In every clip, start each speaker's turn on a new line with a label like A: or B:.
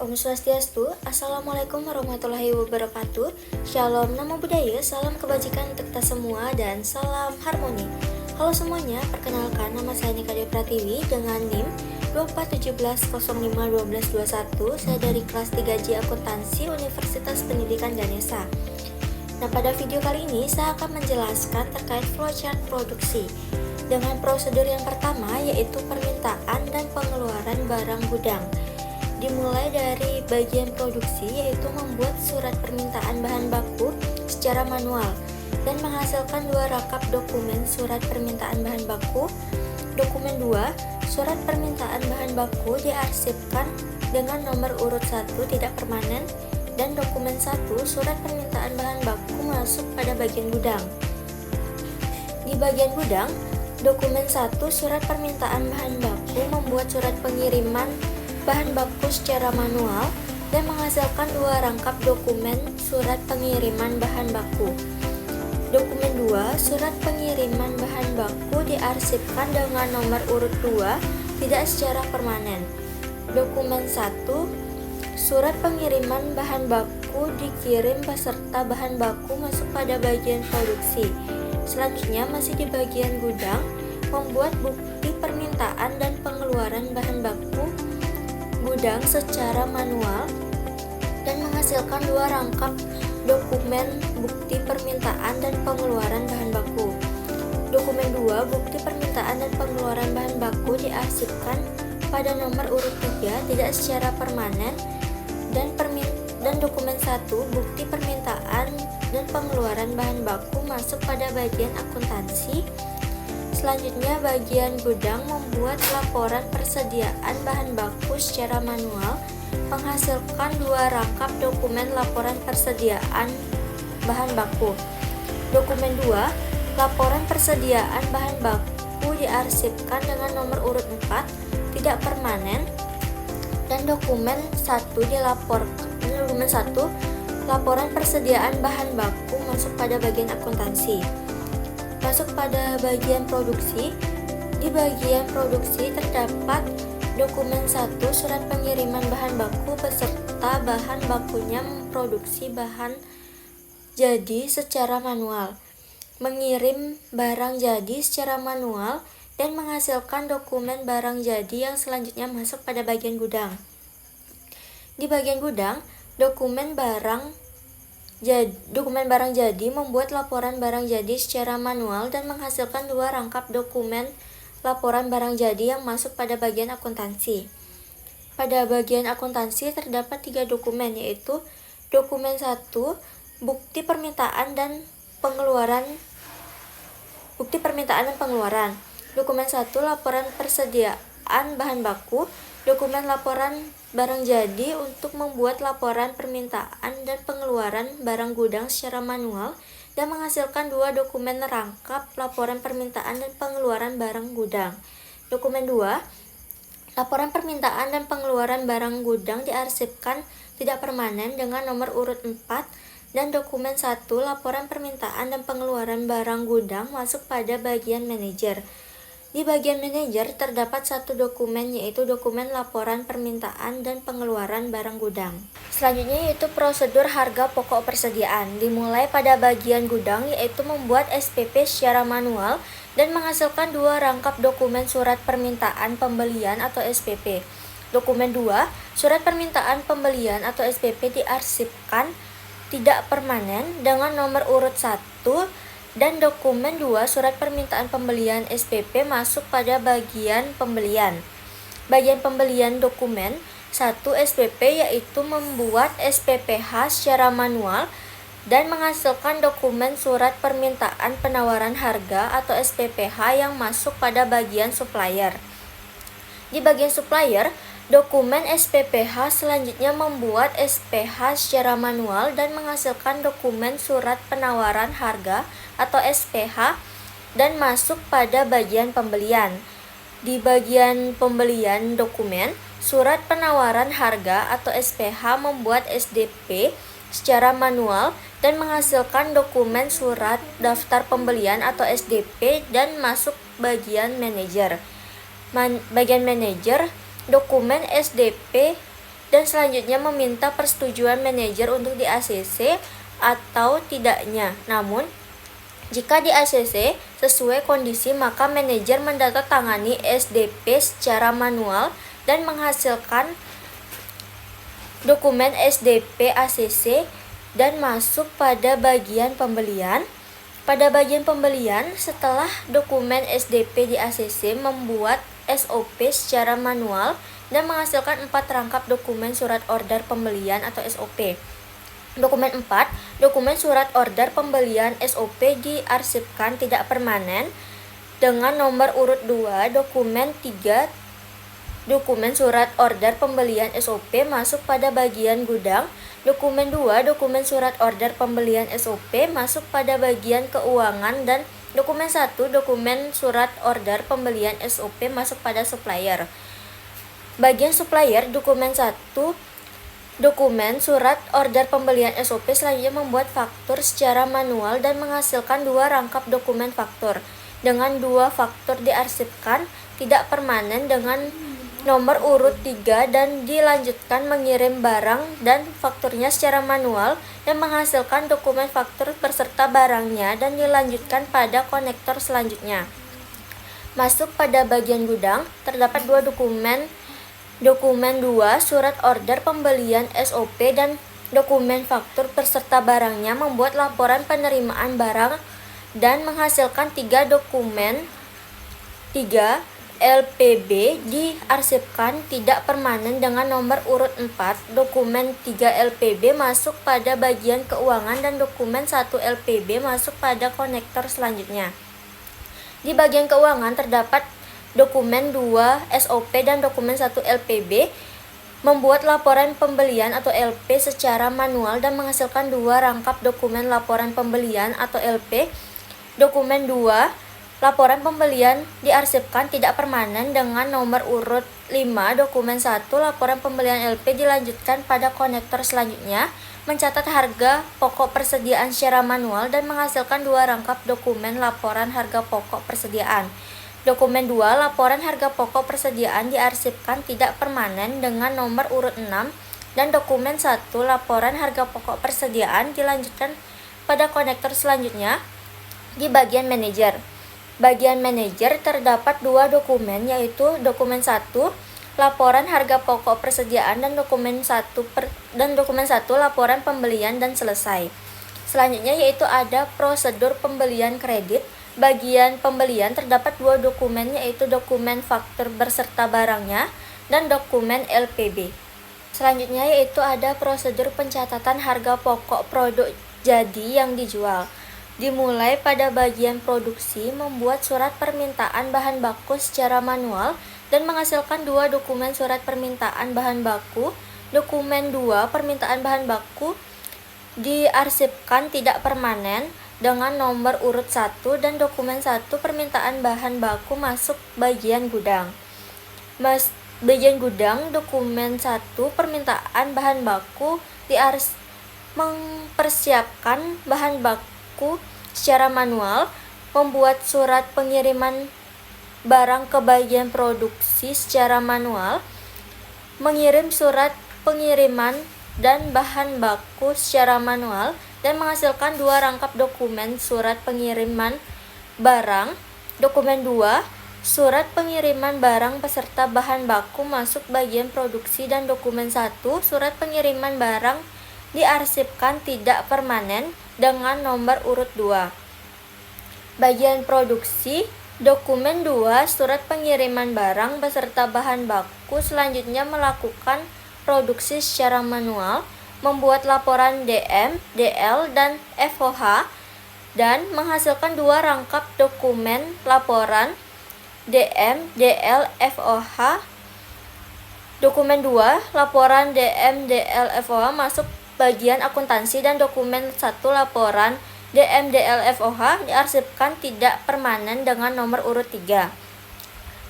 A: Om Swastiastu, Assalamualaikum warahmatullahi wabarakatuh. Shalom, namo buddhaya, salam kebajikan untuk kita semua, dan salam harmoni. Halo semuanya, perkenalkan nama saya Nika Dewi Pratiwi dengan NIM 2417051221. Saya dari kelas 3J Akuntansi Universitas Pendidikan Ganesha. Nah, pada video kali ini saya akan menjelaskan terkait flowchart produksi dengan prosedur yang pertama, yaitu permintaan dan pengeluaran barang gudang. Dimulai dari bagian produksi, yaitu membuat surat permintaan bahan baku secara manual dan menghasilkan 2 rangkap dokumen surat permintaan bahan baku. Dokumen 2, surat permintaan bahan baku diarsipkan dengan nomor urut 1 tidak permanen, dan dokumen 1, surat permintaan bahan baku masuk pada bagian gudang. Di bagian gudang, dokumen 1, surat permintaan bahan baku membuat surat pengiriman bahan baku secara manual dan menghasilkan 2 rangkap dokumen surat pengiriman bahan baku. Dokumen 2, surat pengiriman bahan baku diarsipkan dengan nomor urut 2 tidak secara permanen. Dokumen 1, surat pengiriman bahan baku dikirim beserta bahan baku masuk pada bagian produksi. Selanjutnya masih di bagian gudang, membuat bukti permintaan dan pengeluaran bahan baku gudang secara manual dan menghasilkan 2 rangkap dokumen bukti permintaan dan pengeluaran bahan baku. Dokumen 2, bukti permintaan dan pengeluaran bahan baku diarsipkan pada nomor urut 3 tidak secara permanen, dan dokumen 1, bukti permintaan dan pengeluaran bahan baku masuk pada bagian akuntansi. Selanjutnya, bagian gudang membuat laporan persediaan bahan baku secara manual, menghasilkan 2 rangkap dokumen laporan persediaan bahan baku. Dokumen 2, laporan persediaan bahan baku diarsipkan dengan nomor urut 4 tidak permanen, dan dokumen 1, laporan persediaan bahan baku masuk pada bagian akuntansi. Masuk pada bagian produksi. Di bagian produksi terdapat dokumen 1, surat pengiriman bahan baku beserta bahan bakunya memproduksi bahan jadi secara manual, mengirim barang jadi secara manual, dan menghasilkan dokumen barang jadi yang selanjutnya masuk pada bagian gudang. Di bagian gudang, dokumen barang jadi membuat laporan barang jadi secara manual dan menghasilkan 2 rangkap dokumen laporan barang jadi yang masuk pada bagian akuntansi. Pada bagian akuntansi terdapat 3 dokumen, yaitu dokumen 1, bukti permintaan dan pengeluaran. Dokumen 1, laporan persediaan bahan baku. Dokumen laporan barang jadi untuk membuat laporan permintaan dan pengeluaran barang gudang secara manual dan menghasilkan 2 dokumen rangkap laporan permintaan dan pengeluaran barang gudang. Dokumen 2, laporan permintaan dan pengeluaran barang gudang diarsipkan tidak permanen dengan nomor urut 4, dan dokumen 1, laporan permintaan dan pengeluaran barang gudang masuk pada bagian manajer. Di bagian manajer terdapat 1 dokumen, yaitu dokumen laporan permintaan dan pengeluaran barang gudang. Selanjutnya yaitu prosedur harga pokok persediaan. Dimulai pada bagian gudang, yaitu membuat SPP secara manual dan menghasilkan 2 rangkap dokumen surat permintaan pembelian atau SPP. Dokumen 2, surat permintaan pembelian atau SPP diarsipkan tidak permanen dengan nomor urut 1, dan dokumen 2, surat permintaan pembelian SPP masuk pada bagian pembelian. Bagian pembelian dokumen 1 SPP, yaitu membuat SPPH secara manual dan menghasilkan dokumen surat permintaan penawaran harga atau SPPH yang masuk pada bagian supplier. Di bagian supplier, dokumen SPPH selanjutnya membuat SPH secara manual dan menghasilkan dokumen surat penawaran harga atau SPH dan masuk pada bagian pembelian. Di bagian pembelian dokumen, surat penawaran harga atau SPH membuat SDP secara manual dan menghasilkan dokumen surat daftar pembelian atau SDP dan masuk bagian manajer. Bagian manajer, dokumen SDP dan selanjutnya meminta persetujuan manajer untuk di ACC atau tidaknya. Namun, jika di ACC sesuai kondisi, maka manajer mendatangani SDP secara manual dan menghasilkan dokumen SDP ACC dan masuk pada bagian pembelian. Pada bagian pembelian, setelah dokumen SDP di ACC, membuat SOP secara manual dan menghasilkan 4 rangkap dokumen surat order pembelian atau SOP. Dokumen 4, dokumen surat order pembelian SOP diarsipkan tidak permanen dengan nomor urut 2. Dokumen 3, dokumen surat order pembelian SOP masuk pada bagian gudang. Dokumen 2, dokumen surat order pembelian SOP masuk pada bagian keuangan. Dan dokumen 1, dokumen surat order pembelian SOP masuk pada supplier. Bagian supplier, dokumen 1, dokumen surat order pembelian SOP selanjutnya membuat faktur secara manual dan menghasilkan 2 rangkap dokumen faktur. Dengan 2 faktur diarsipkan tidak permanen dengan nomor urut 3 dan dilanjutkan mengirim barang dan fakturnya secara manual dan menghasilkan dokumen faktur beserta barangnya dan dilanjutkan pada konektor selanjutnya. Masuk pada bagian gudang, terdapat 2 dokumen 2 surat order pembelian SOP dan dokumen faktur beserta barangnya membuat laporan penerimaan barang dan menghasilkan 3 dokumen 3 LPB diarsipkan tidak permanen dengan nomor urut 4. Dokumen 3 LPB masuk pada bagian keuangan dan dokumen 1 LPB masuk pada konektor selanjutnya. Di bagian keuangan terdapat dokumen 2 SOP dan dokumen 1 LPB membuat laporan pembelian atau LP secara manual dan menghasilkan 2 rangkap dokumen laporan pembelian atau LP. Dokumen 2 laporan pembelian diarsipkan tidak permanen dengan nomor urut 5. Dokumen 1 laporan pembelian LP dilanjutkan pada konektor selanjutnya, mencatat harga pokok persediaan secara manual dan menghasilkan 2 rangkap dokumen laporan harga pokok persediaan. Dokumen 2 laporan harga pokok persediaan diarsipkan tidak permanen dengan nomor urut 6 dan dokumen 1 laporan harga pokok persediaan dilanjutkan pada konektor selanjutnya. Di bagian manajer, bagian manajer terdapat 2 dokumen, yaitu dokumen 1 laporan harga pokok persediaan dan dokumen 1 laporan pembelian dan selesai. Selanjutnya yaitu ada prosedur pembelian kredit. Bagian pembelian terdapat 2 dokumen, yaitu dokumen faktur beserta barangnya dan dokumen LPB. Selanjutnya yaitu ada prosedur pencatatan harga pokok produk jadi yang dijual. Dimulai pada bagian produksi, membuat surat permintaan bahan baku secara manual dan menghasilkan 2 dokumen surat permintaan bahan baku. Dokumen 2 permintaan bahan baku diarsipkan tidak permanen dengan nomor urut 1 dan dokumen 1 permintaan bahan baku masuk bagian gudang. Bagian gudang, dokumen 1 permintaan bahan baku mempersiapkan bahan baku secara manual, membuat surat pengiriman barang ke bagian produksi secara manual, mengirim surat pengiriman dan bahan baku secara manual, dan menghasilkan 2 rangkap dokumen surat pengiriman barang. Dokumen 2 surat pengiriman barang beserta bahan baku masuk bagian produksi dan dokumen 1 surat pengiriman barang diarsipkan tidak permanen dengan nomor urut 2. Bagian produksi, dokumen 2 surat pengiriman barang beserta bahan baku selanjutnya melakukan produksi secara manual, membuat laporan DM, DL, dan FOH dan menghasilkan 2 rangkap dokumen laporan DM, DL, FOH. Dokumen 2 laporan DM, DL, FOH masuk bagian akuntansi dan dokumen 1 laporan DM, DL, FOH diarsipkan tidak permanen dengan nomor urut 3.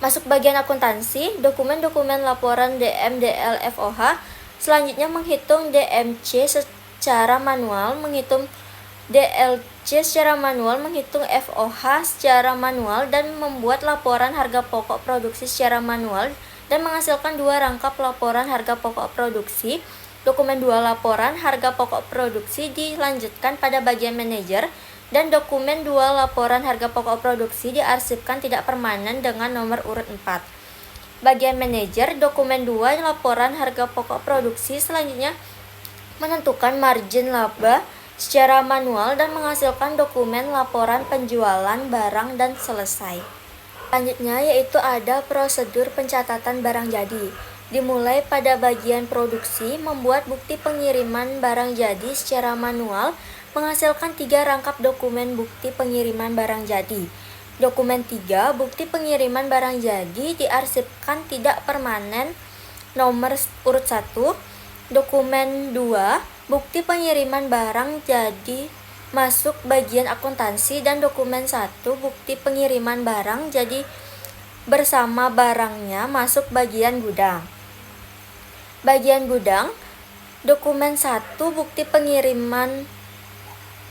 A: Masuk bagian akuntansi, dokumen-dokumen laporan DM, DL, FOH selanjutnya menghitung DMC secara manual, menghitung DLC secara manual, menghitung FOH secara manual, dan membuat laporan harga pokok produksi secara manual dan menghasilkan 2 rangkap laporan harga pokok produksi. Dokumen 2 laporan harga pokok produksi dilanjutkan pada bagian manajer, dan dokumen 2 laporan harga pokok produksi diarsipkan tidak permanen dengan nomor urut 4. Bagian manajer, dokumen 2 laporan harga pokok produksi selanjutnya menentukan margin laba secara manual dan menghasilkan dokumen laporan penjualan barang dan selesai. Selanjutnya yaitu ada prosedur pencatatan barang jadi. Dimulai pada bagian produksi, membuat bukti pengiriman barang jadi secara manual, menghasilkan 3 rangkap dokumen bukti pengiriman barang jadi. Dokumen 3, bukti pengiriman barang jadi diarsipkan tidak permanen nomor urut 1. Dokumen 2, bukti pengiriman barang jadi masuk bagian akuntansi, dan dokumen 1, bukti pengiriman barang jadi bersama barangnya masuk bagian gudang. Bagian gudang, dokumen 1, bukti pengiriman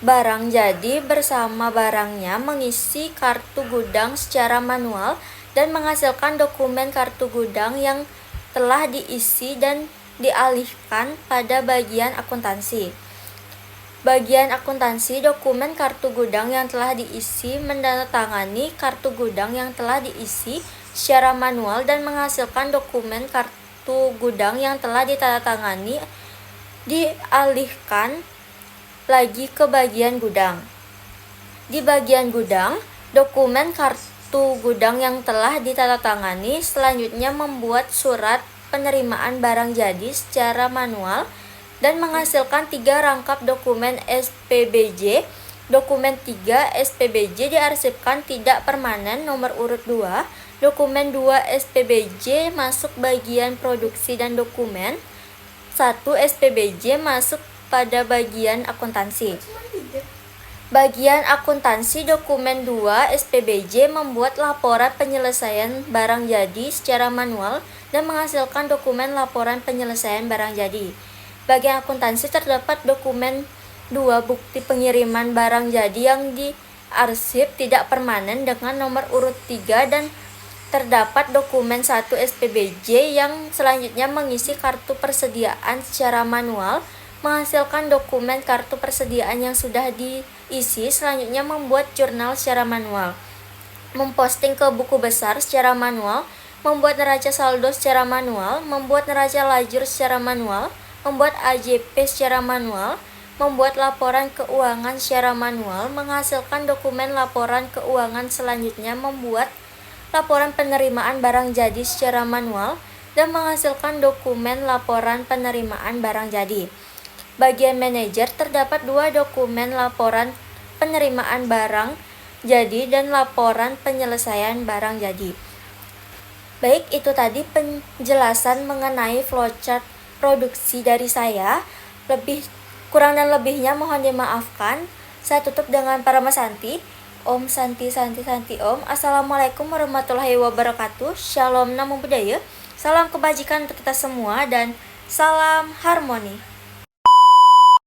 A: barang jadi bersama barangnya mengisi kartu gudang secara manual dan menghasilkan dokumen kartu gudang yang telah diisi dan dialihkan pada bagian akuntansi. Bagian akuntansi, dokumen kartu gudang yang telah diisi menandatangani kartu gudang yang telah diisi secara manual dan menghasilkan dokumen kartu gudang yang telah ditandatangani dialihkan lagi ke bagian gudang. Di bagian gudang, dokumen kartu gudang yang telah ditandatangani selanjutnya membuat surat penerimaan barang jadi secara manual dan menghasilkan 3 rangkap dokumen SPBJ. Dokumen 3 SPBJ diarsipkan tidak permanen nomor urut 2. Dokumen 2 SPBJ masuk bagian produksi dan dokumen 1 SPBJ masuk pada bagian akuntansi. Bagian akuntansi, dokumen 2 SPBJ membuat laporan penyelesaian barang jadi secara manual dan menghasilkan dokumen laporan penyelesaian barang jadi. Bagian akuntansi terdapat dokumen 2 bukti pengiriman barang jadi yang diarsip tidak permanen dengan nomor urut 3, dan terdapat dokumen 1 SPBJ yang selanjutnya mengisi kartu persediaan secara manual, menghasilkan dokumen kartu persediaan yang sudah diisi, selanjutnya membuat jurnal secara manual, memposting ke buku besar secara manual, membuat neraca saldo secara manual, membuat neraca lajur secara manual, membuat AJP secara manual, membuat laporan keuangan secara manual, menghasilkan dokumen laporan keuangan, selanjutnya membuat laporan penerimaan barang jadi secara manual dan menghasilkan dokumen laporan penerimaan barang jadi. Bagian manajer, terdapat 2 dokumen laporan penerimaan barang jadi dan laporan penyelesaian barang jadi. Baik, itu tadi penjelasan mengenai flowchart produksi dari saya. Kurang dan lebihnya mohon dimaafkan. Saya tutup dengan Parama Santi. Om Santi Santi Santi Om. Assalamualaikum warahmatullahi wabarakatuh. Shalom Namo Buddhaya. Salam kebajikan untuk kita semua dan salam harmoni.